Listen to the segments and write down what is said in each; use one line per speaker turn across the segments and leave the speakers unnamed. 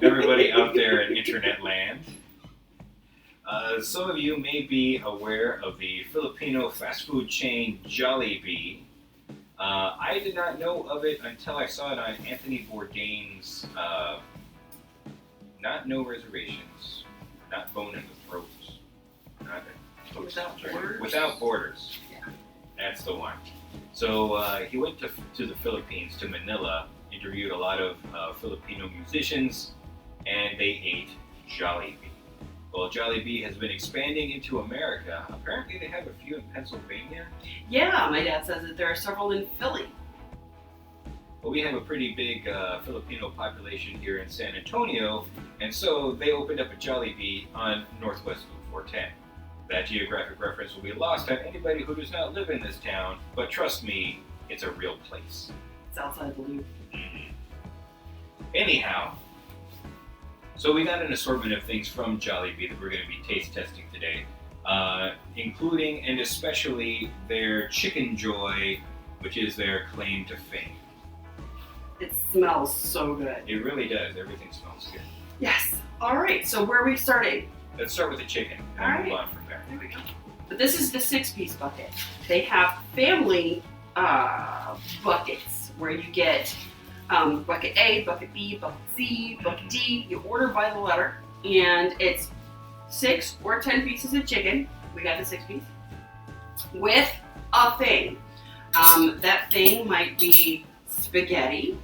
everybody out there in internet land. Some of you may be aware of the Filipino fast food chain Jollibee. I did not know of it until I saw it on Anthony Bourdain's Not No Reservations, Not Bone in the Throat.
Without Borders?
Without Borders.
Yeah.
That's the one. So he went to the Philippines, to Manila, interviewed a lot of Filipino musicians, and they ate Jollibee. Well, Jollibee has been expanding into America. Apparently they have a few in Pennsylvania.
Yeah, my dad says that there are several in Philly.
Well, we have a pretty big Filipino population here in San Antonio, and so they opened up a Jollibee on Northwest Loop 410. That geographic reference will be lost on anybody who does not live in this town, but trust me, it's a real place.
It's outside the loop.
Mm-hmm. Anyhow, so we got an assortment of things from Jollibee that we're going to be taste testing today, including and especially their Chicken Joy, which is their claim to fame.
It smells so good.
It really does. Everything smells good.
Yes. All right. So where are we starting?
Let's start with the chicken and move on from there.
There we go. But this is the 6-piece bucket. They have family buckets where you get bucket A, bucket B, bucket C, bucket D. You order by the letter, and it's 6 or 10 pieces of chicken. We got the 6-piece with a thing. That thing might be spaghetti,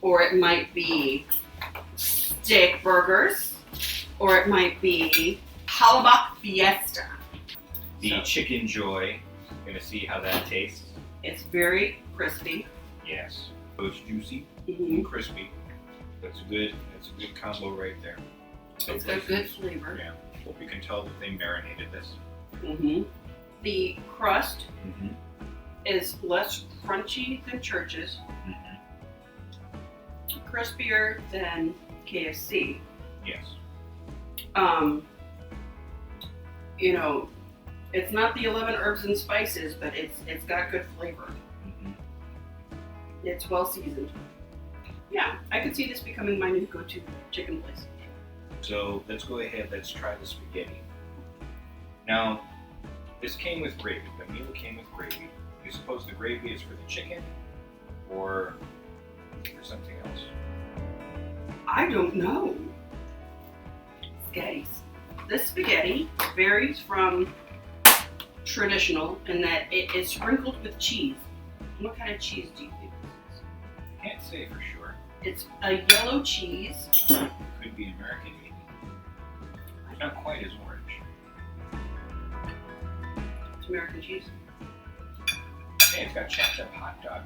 or it might be steak burgers, or it might be Palabok Fiesta.
The Chicken Joy. Gonna see how that tastes.
It's very crispy.
Yes. So it's juicy
Mm-hmm.
and crispy. That's a good combo right there.
It's got good flavor.
Yeah. Hope you can tell that they marinated this.
Mm-hmm. The crust
Mm-hmm.
is less crunchy than Church's,
Mm-hmm.
crispier than KFC.
Yes.
You know, it's not the 11 herbs and spices, but it's got good flavor.
Mm-hmm.
It's well seasoned. Yeah, I could see this becoming my new go-to chicken place.
So let's go ahead. Let's try the spaghetti. Now, this came with gravy. The meal came with gravy. You suppose the gravy is for the chicken, or for something else?
I don't know. Spaghetti. This spaghetti varies from traditional in that it is sprinkled with cheese. What kind of cheese do you think this is?
Can't say for sure.
It's a yellow cheese.
Could be American maybe. Not quite as orange.
It's American cheese.
Hey, it's got chopped up hot dog.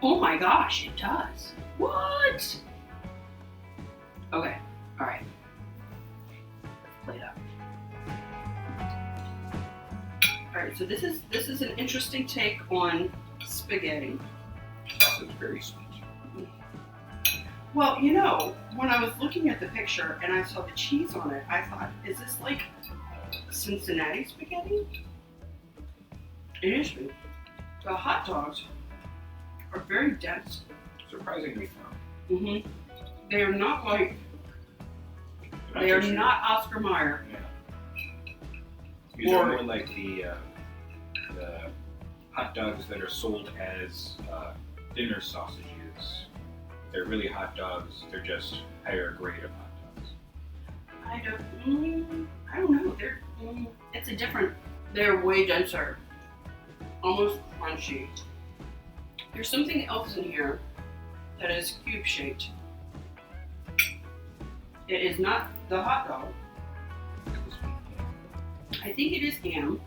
Oh my gosh, it does. What? Okay, all right. Let's play it up. All right, so this is an interesting take on spaghetti.
Also, it's very sweet.
Well, you know, when I was looking at the picture and I saw the cheese on it, I thought, is this like Cincinnati spaghetti? It is sweet. The hot dogs are very dense.
Surprisingly firm.
Mm-hmm. They are not like, they are not Oscar Mayer.
Yeah. These are more like the hot dogs that are sold as dinner sausages. They're really hot dogs. They're just higher grade of hot dogs.
I don't know. It's a different. They're way denser, almost crunchy. There's something else in here that is cube shaped. It is not the hot dog. I think it is ham.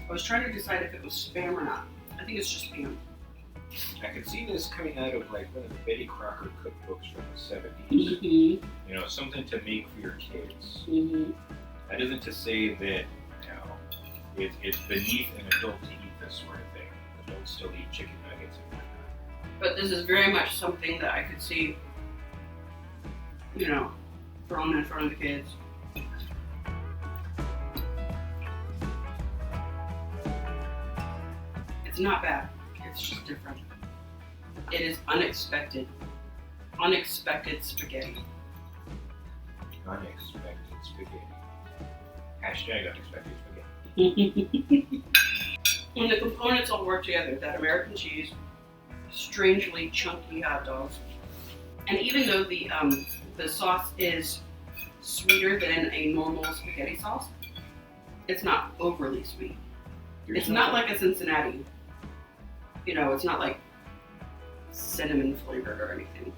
I was trying to decide if it was Spam or not. I think it's just ham.
I could see this coming out of like one of the Betty Crocker cookbooks from the 70s.
Mm-hmm.
You know, something to make for your kids.
Mm-hmm.
That isn't to say that, you know, it's beneath an adult to eat this sort of thing. Adults still eat chicken nuggets and whatnot.
But this is very much something that I could see, you know, thrown in front of the kids. It's not bad. It's just different. It is unexpected. Unexpected spaghetti.
Unexpected spaghetti. Hashtag unexpected spaghetti.
And the components all work together. That American cheese, strangely chunky hot dogs, and even though the sauce is sweeter than a normal spaghetti sauce, it's not overly sweet. It's not like a Cincinnati. You know, it's not like cinnamon flavored or anything.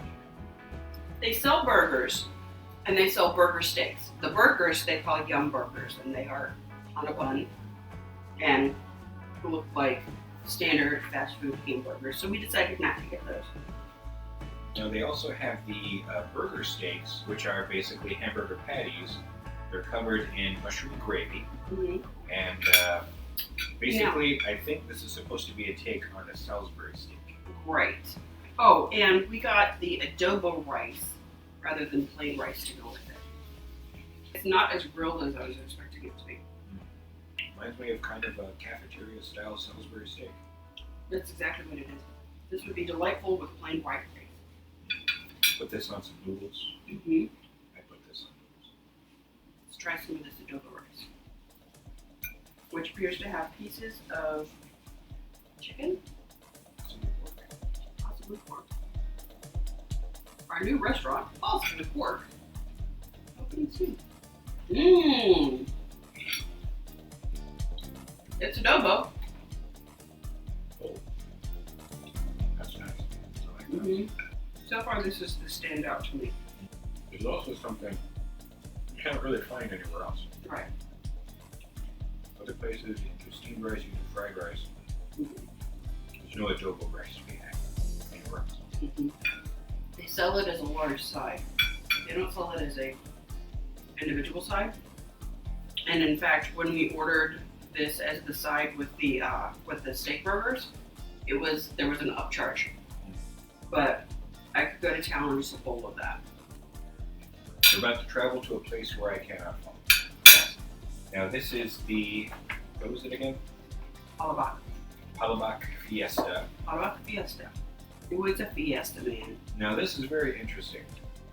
They sell burgers, and they sell burger steaks. The burgers they call Yum Burgers, and they are on a bun and look like standard fast food hamburgers. So we decided not to get those.
Now they also have the burger steaks, which are basically hamburger patties. They're covered in mushroom gravy, and basically, I think this is supposed to be a take on a Salisbury steak.
Right. Oh, and we got the adobo rice rather than plain rice to go with it. It's not as grilled as I was expecting it to be.
Reminds me of kind of a cafeteria-style Salisbury steak.
That's exactly what it is. This would be delightful with plain white rice.
Put this on some noodles. I put this on noodles.
Let's try some of this adobo rice, which appears to have pieces of chicken, possibly pork. Our new restaurant, possibly pork. Opening soon. It's adobo.
Oh, that's nice. I like that.
So far, this is the standout to me.
There's also something you can't really find anywhere else.
Right.
Other places, you do steamed rice, you do fried rice. There's no adobo rice to be had anywhere else.
They sell it as a large side. They don't sell it as a individual side. And in fact, when we ordered this as the side with the steak burgers, there was an upcharge. But I could go to town and just a bowl of that.
We're about to travel to a place where I cannot find. Now this is the, what was it again? Palabok Fiesta.
Palabok Fiesta. It was a fiesta, man.
Now this is very interesting.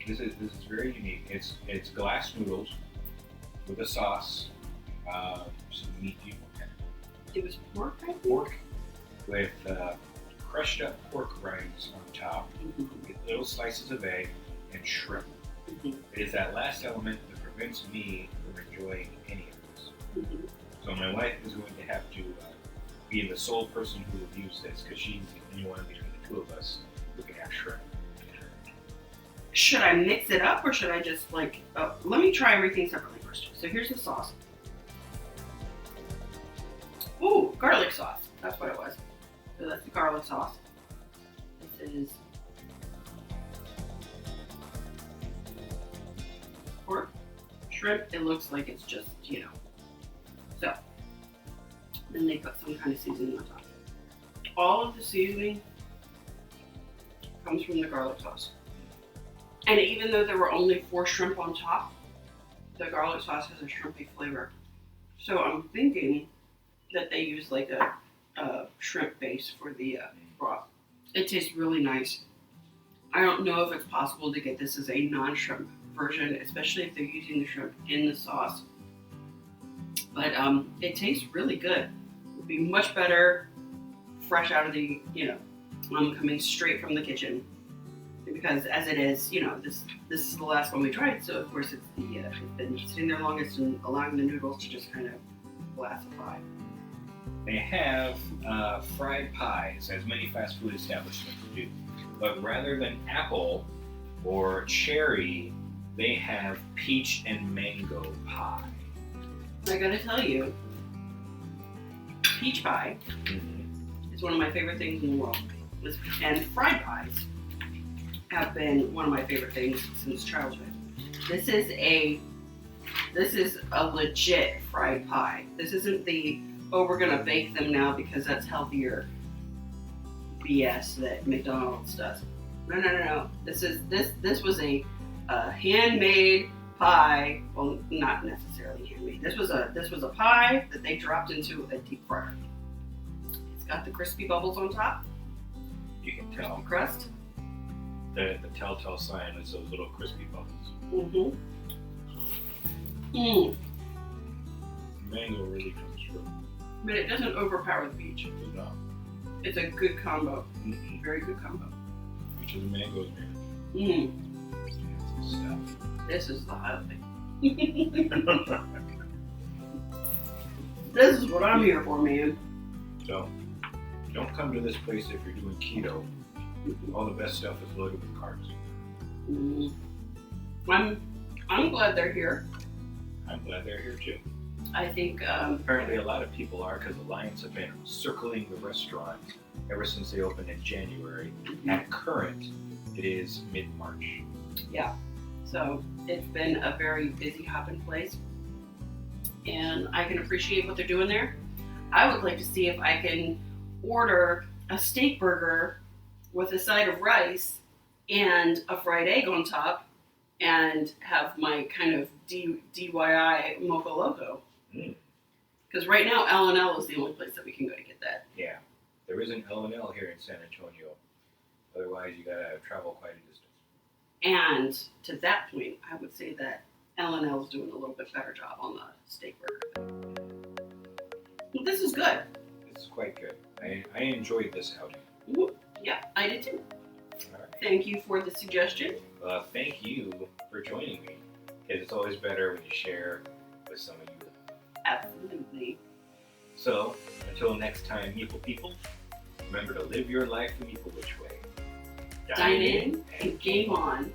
This is very unique. It's glass noodles with a sauce, some meat.
It was pork, I think?
Pork with crushed up pork rinds on top, with little slices of egg and shrimp. It is that last element that prevents me from enjoying any of this. So my wife is going to have to be the sole person who will use this because she's the only one between the two of us who can have shrimp.
Should I mix it up or should I just let me try everything separately first. So here's the sauce. Ooh, garlic sauce. That's what it was. So that's the garlic sauce. This is pork, shrimp. It looks like it's just, So, then they put some kind of seasoning on top. All of the seasoning comes from the garlic sauce. And even though there were only 4 shrimp on top, the garlic sauce has a shrimpy flavor. So I'm thinking that they use like a shrimp base for the broth. It tastes really nice. I don't know if it's possible to get this as a non-shrimp version, especially if they're using the shrimp in the sauce. But it tastes really good. It would be much better fresh out of the, coming straight from the kitchen. Because as it is, this is the last one we tried, so of course it's been sitting there longest and allowing the noodles to just kind of glassify.
They have fried pies, as many fast food establishments do. But rather than apple or cherry, they have peach and mango pie.
I gotta tell you, peach pie is one of my favorite things in the world. And fried pies have been one of my favorite things since childhood. This is a legit fried pie. This isn't the, we're gonna bake them now because that's healthier BS that McDonald's does. No. This was a handmade pie. Well, not necessarily handmade. This was a pie that they dropped into a deep fryer. It's got the crispy bubbles on top.
You can tell.
Crispy crust.
The telltale sign is those little crispy bubbles.
Mm.
Mango really comes through.
But it doesn't overpower the peach.
Does not.
It's a good combo.
Mm-mm.
Very good combo.
Peach and mangoes, man.
Mm.
It's stuff.
This is the highlight. This is what I'm here for, man.
So, don't come to this place if you're doing keto. All the best stuff is loaded with carbs.
Mm. I'm glad they're here.
I'm glad they're here too.
I think
Apparently, a lot of people are because the lions have been circling the restaurant ever since they opened in January. At current, it is mid-March.
so. It's been a very busy hopping place, and I can appreciate what they're doing there. I would like to see if I can order a steak burger with a side of rice and a fried egg on top, and have my kind of DIY Mocha Loco. Because right now L&L is the only place that we can go to get that.
Yeah, there is an L&L here in San Antonio. Otherwise, you gotta travel quite a distance.
And to that point, I would say that L&L is doing a little bit better job on the steak burger. Well, this is good.
It's quite good. I enjoyed this outing.
Yeah, I did too.
All right.
Thank you for the suggestion.
Thank you for joining me. Because it's always better when you share with some of you.
Absolutely.
So, until next time, Meeple people, remember to live your life the Meeple Which way.
Dine in and game on.